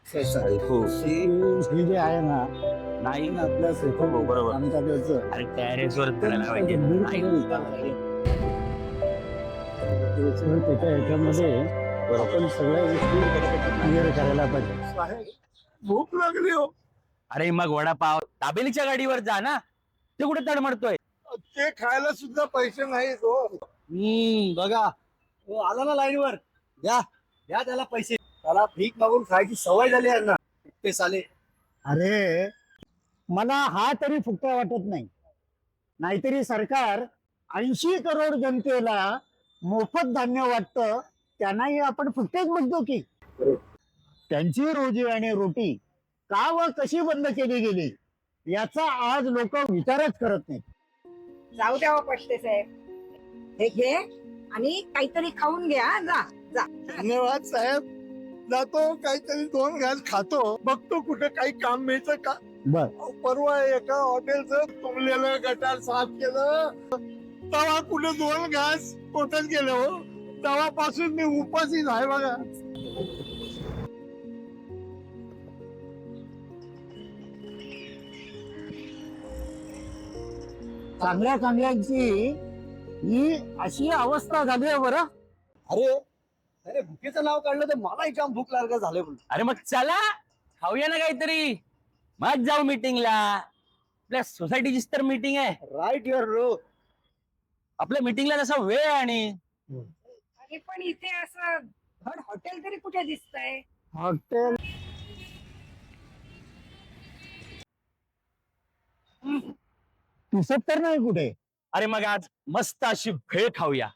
हे जे आहे ना नाही आपल्या हो, बरोबर. आमच्याकडचं अरे टेरेसवर करायला पाहिजे. त्याच्या ह्याच्यामध्ये आपण सगळ्या गोष्टी क्लिअर करायला पाहिजे. साहेब भूक लागली हो. अरे मग वडापाव दाबेलीच्या गाडीवर जा ना. ते कुठे तडमडतोय? ते खायला सुद्धा पैसे नाहीत हो. बघा तो आला ना लाईन वर, द्या द्या त्याला पैसे. त्याला भीक मागून खायची सवय झाली आहे ना ते साले. अरे मला हा तरी फुकटा वाटत नाही. नाहीतरी सरकार 80 करोड जनतेला मोफत धान्य वाटतं, त्यांनाही आपण फुकटेच म्हणतो की. त्यांची रोजी आणि रोटी का व कशी बंद केली गेली याचा आज लोक विचारच करत नाहीत. जाऊ द्या पटते साहेब, हे घे आणि काहीतरी खाऊन घ्या. जा जा. धन्यवाद साहेब. जातो काहीतरी 2 घास खातो, बघतो कुठे काही काम मिळतं का. बर परवा एका हॉटेलचं तुंबलेलं गटार साफ केलं, तेव्हा कुठे 2 घास पोटात गेले हो. तेव्हापासून मी उपाशीच आहे बघा. चांगल्या चांगल्यांची ही अशी अवस्था झाली आहे बरं. अरे अरे भुकेचं नाव काढलं तर मलाही काम भूक लागलं झालं म्हणून. अरे मग चला खाऊया ना काहीतरी. मग जाऊ मीटिंगला. आपल्या सोसायटीचीच तर मीटिंग आहे. Right your row. आपल्या मीटिंगला तसा वेळ आणि अरे पण इथे असं धड हॉटेल तरी कुठे दिसतंय? हॉटेल दिसत तर नाही कुठे. अरे मग आज मस्त अशी भेळ खाऊया.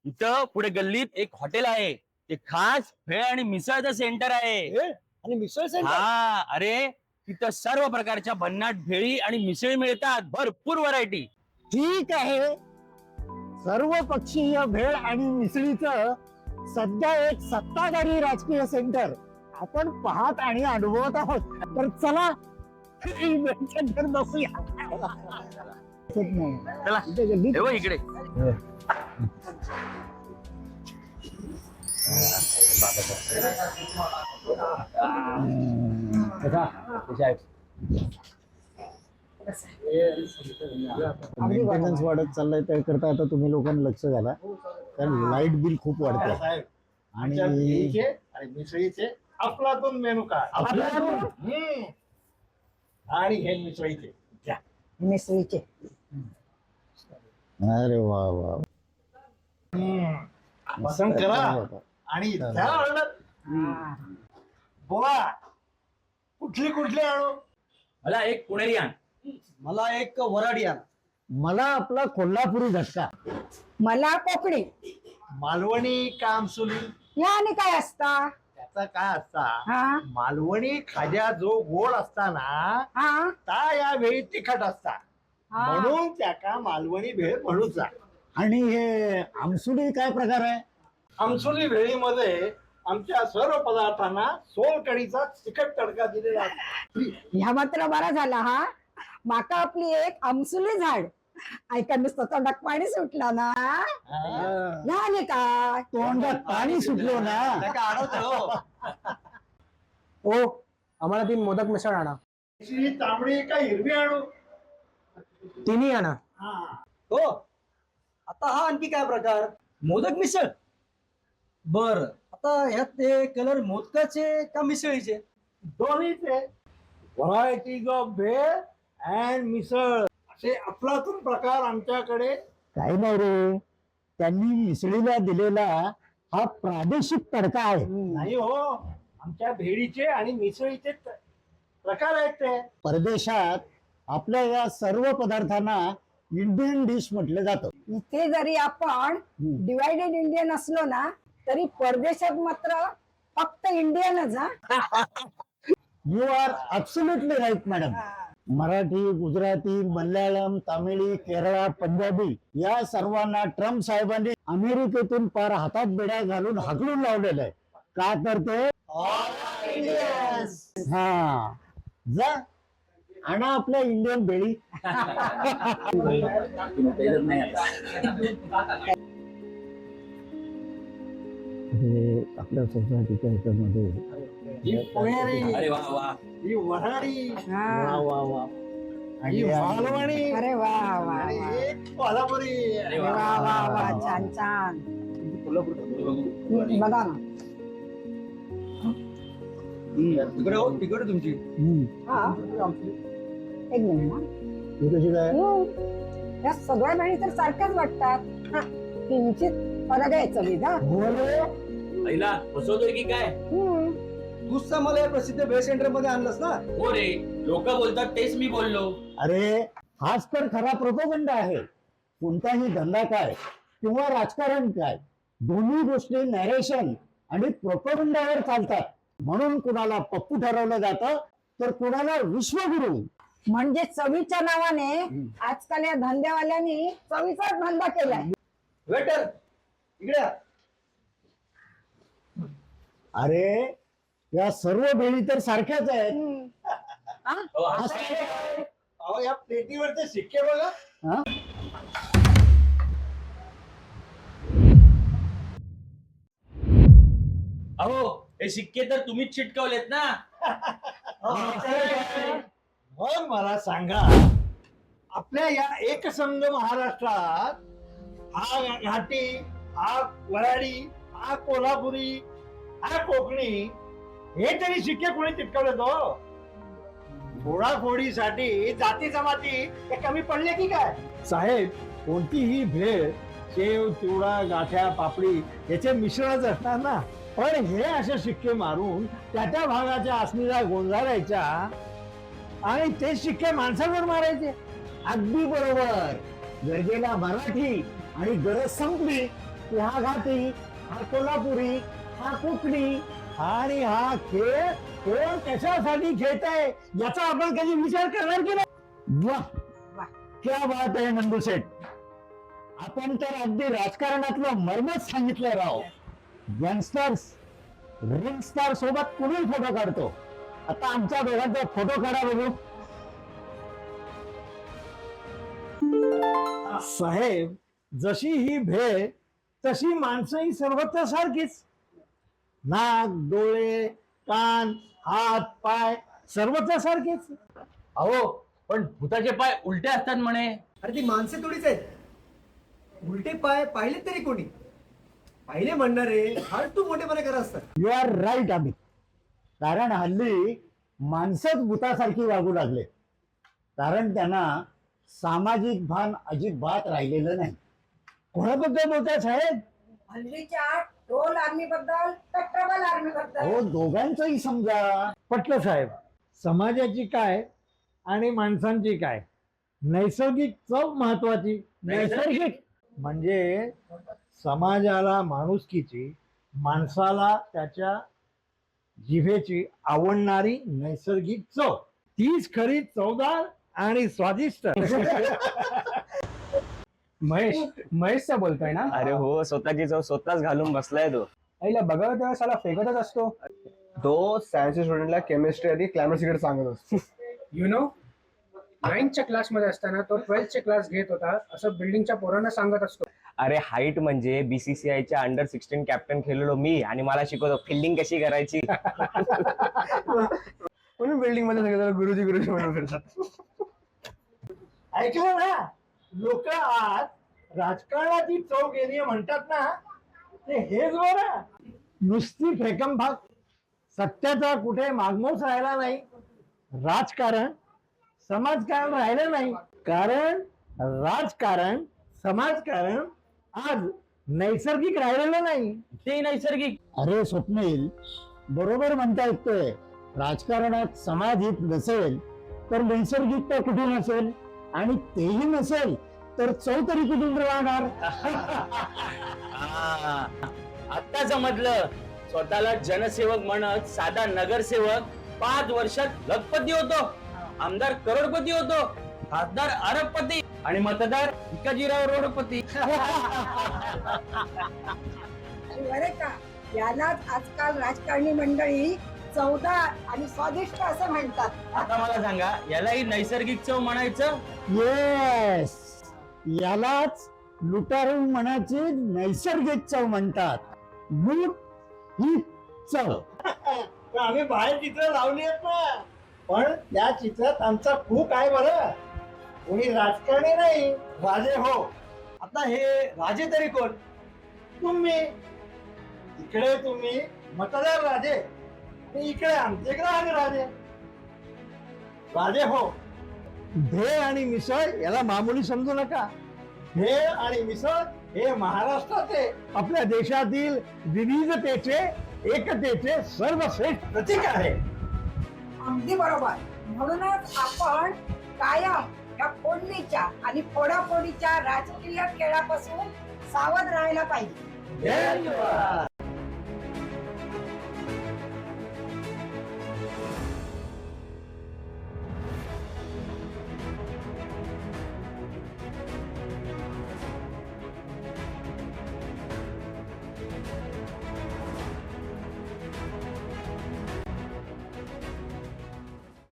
इथं पुढे गल्लीत एक हॉटेल आहे. ते खास भेळ आणि मिसळचं सेंटर आहे. आणि मिसळ सेंटर. हा अरे तिथं सर्व प्रकारच्या भन्नाट भेळी आणि मिसळी मिळतात. भरपूर व्हरायटी. ठीक आहे. सर्व पक्षीय भेळ आणि मिसळीचं सध्या एक सत्ताधारी राजकीय सेंटर आपण पाहत आणि अनुभवत आहोत. तर चला सेंटर बसूया. चला हे बघ इकडे. मेंटेनन्स वाढत चाललाय, त्याकरता आता तुम्ही लोकांनी लक्ष घाला, कारण लाईट बिल खूप वाढतं. साहेब आणि आणि मिसळीचे अफलातून मेनू काय आणि हे मिसळीचे घ्या. मिसळीचे अरे वा वा. पसंत करा आणि द्या ऑर्डर. बोला कुठली कुठली आणू. मला एक पुणेरी आण. मला एक वराडी आण. मला आपला कोल्हापुरी झटका. मला कोकणी. मालवणी कामसुली या आणि काय असता? त्याचा काय असता, हा मालवणी खाज्या जो गोड असताना हा ता या वेळी तिखट असता, हा. म्हणून त्याका मालवणी भेळ म्हणूचा. आणि हे आमसुडी काय प्रकार आहे? आमसुली भेळीमध्ये आमच्या सर्व पदार्थांना सोलकडीचा तिखट तडका दिलेला असतो. ह्या मात्र बरा झाला. हा माका आपली एक आमसुली झाड ऐका नुसतं तोंडात पाणी सुटला ना. या आणि काय तोंडात पाणी सुटलो ना. ओ आम्हाला 3 मोदक मिसळ आणा. ही तांबडी का हिरवी आणू. तिन्ही आणा. हो आता हा आणखी काय प्रकार? मोदक मिसळ. बर आता ह्यात ते कलर मोदकाचे का मिसळीचे? दोन्हीचे व्हरायटीज ऑफ भेळ अँड मिसळ असे अफलातून प्रकार आमच्याकडे. काही नाही रे, त्यांनी मिसळीला दिलेला हा प्रादेशिक तडका आहे. नाही हो, आमच्या भेळीचे आणि मिसळीचे प्रकार आहेत ते. परदेशात आपल्या या सर्व पदार्थांना इंडियन डिश म्हटलं जातं. इथे जरी आपण डिवायडेड इंडियन असलो ना तरी परदेशात मात्र फक्त इंडियनच. हा you are absolutely right madam. Marathi, Gujarati, Malayalam, तामिळी, केरळा, पंजाबी या सर्वांना ट्रम्प साहेबांनी अमेरिकेतून पार हातात बेड्या घालून हाकलून लावलेलं आहे. का तर ते हा जा आणा आपल्या इंडियन बेळी. हे आपल्या सोसायटीच्या ह्याच्यामध्ये ही पुणेरी, अरे वा वा. ही वऱ्हाडी, हा. वा वा ही मालवणी अरे वा वा आणि वा. एक कोल्हापुरी. अरे वा वा. वा वा छान छान बघा ना तिकडे हो, तिकडे तुमची हा एक मिनिट ना ही कशी काय या सगळ्या बहिणी तर सारख्याच वाटतात हा, किंचित फरक आहे चवीत हा पहिला फसवतोय की काय? तूच तर मला या प्रसिद्ध भेळ सेंटर मध्ये आणलंस ना. हो रे, लोक बोलतात तेच मी बोललो. अरे हाच तर खरा प्रोपगंडा आहे. कोणताही धंदा काय किंवा राजकारण काय, दोन्ही गोष्टी नॅरेशन आणि प्रोपगंडावर चालतात. म्हणून कुणाला पप्पू ठरवलं जातं तर कुणाला विश्वगुरु. म्हणजे चवीच्या नावाने आजकाल या धंद्यावाल्यांनी चवीचाच धंदा केलाय. वेटर इकडे या. अरे या सर्व भेळी तर सारख्याच आहेत. हो, असं आहे. अहो या प्लेटीवरचे शिक्के बघा. हा? अहो हे शिक्के तर तुम्हीच चिटकवलेत ना. मग मला सांगा, आपल्या या एकसंघ महाराष्ट्रात हा घाटी, हा वराडी, हा कोल्हापुरी, हा कोकणी, हे तरी शिक्के कोणी चिटकवले तो? फोडाफोडीसाठी जाती जमाती हे कमी पडले की काय? साहेब, कोणतीही भेळ शेव चिवडा गाठ्या पापडी याचे मिश्रणच असणार ना. पण हे असे शिक्के मारून त्या भागाच्या आसनीला गोंजारायच्या आणि ते शिक्के माणसावर मारायचे. अगदी बरोबर. गरजेला मराठी आणि गरज संपली की हा घाटी, हा कोल्हापुरी, हा कोकणी आणि हा खेळ कोण कशासाठी खेळताय याचा आपण कधी विचार करणार की नाही? वाह वाह. क्या बात आहे नंदू शेठ. आपण तर अगदी राजकारणातलं मर्मच सांगितलं राव. यंगस्टर्स रिंग स्टार सोबत कुणी फोटो काढतो. आता आमच्या दोघांचा फोटो काढा बघू. साहेब, जशी ही भेळ तशी माणसंही सर्वत्र सारखीच. नाक, डोळे, कान, हात, पाय सर्वत्र सारखेच. अहो पण भूताचे पाय उलटे असतात म्हणे. अरे ती माणसे थोडीच आहेत. उलटे पाय पाहिले तरी कोणी पाहिले म्हणणारे फालतू मोठेपणे करत असतात. You are right Amit. कारण हल्ली माणसंच भूतासारखी वागू लागले. कारण त्यांना सामाजिक भान अजिबात राहिलेलं नाही. कोणाबद्दल बोलताय साहेब? हल्लीच्या टोल आर्मी बद्दल तर ट्रबल आर्मी बद्दल. हो, दोघांचंही समजा. पटलं साहेब. समाजाची काय आणि माणसांची काय? नैसर्गिक चव महत्वाची. नैसर्गिक म्हणजे समाजाला माणुसकीची, माणसाला त्याच्या जिभेची आवडणारी नैसर्गिक चव, तीच खरी चवदार आणि स्वादिष्ट. महेशचा बोलतोय ना? अरे हो, स्वतःची चव स्वतःच घालून बसलाय तो. आईला बघावं तेव्हा साला फेकतच असतो. तो सायन्सच्या स्टुडंटला केमिस्ट्री आणि क्लायमेट सिक्रेट सांगत असतो. यु नो 9th क्लासमध्ये असताना तो 12th क्लास घेत होता असं बिल्डिंगच्या पोरांना सांगत असतो. अरे हाईट म्हणजे बीसीसीआयच्या अंडर 16 कॅप्टन खेळलो मी आणि मला शिकवतो फिल्डिंग कशी करायची. म्हणून बिल्डिंग मध्ये सगळे गुरुजी गुरुजी म्हणून फिरतात. ऐकलं ना, लोक आज राजकारणाची चव गेली म्हणतात ना, ते हेच बरं. नुसती फेकंभाग, सत्याचा कुठे मागमूस राहिला नाही. राजकारण समाजकारण राहिलं नाही. कारण राजकारण समाजकारण आज नैसर्गिक राहिलेलं नाही. ते नैसर्गिक. अरे स्वप्नील, बरोबर म्हणता येतोय. राजकारणात समाज हित नसेल तर नैसर्गिकता कुठून असेल, आणि तेही नसेल तर चव तरी कुठून राहणार? आता समजलं. स्वतःला जनसेवक म्हणत साधा नगरसेवक 5 वर्षात लखपती होतो, आमदार करोडपती होतो, खासदार अरबपती आणि मतदार भिकाजीराव रोडपती. बरे का, यालाच आजकाल राजकारणी मंडळी चवदार आणि स्वादिष्ट असं म्हणतात. आता मला सांगा, यालाही नैसर्गिक चव म्हणायचं? येस, यालाच लुटारू मनाची नैसर्गिक चव म्हणतात. लूट ही चव. तर आम्ही बाहेर चित्र लावली आहेत ना, पण त्या चित्रात आमचा खूप आहे बरं. कोणी राजकारणी नाही, राजे हो. आता हे राजे तरी कोण? तुम्ही इकडे तुम्ही मतदार राजे आणि इकडे आमचे ग्राहक राजे. राजे हो. भेळ आणि मिसळ याला मामुली समजू नका. भेळ आणि मिसळ हे महाराष्ट्राचे, आपल्या देशातील विविधतेचे एकतेचे सर्वश्रेष्ठ प्रतीक आहे. अगदी बरोबर. म्हणूनच आपण कायम या फोडणीच्या आणि फोडाफोडीच्या राजकीय खेळापासून सावध राहायला पाहिजे. धन्यवाद.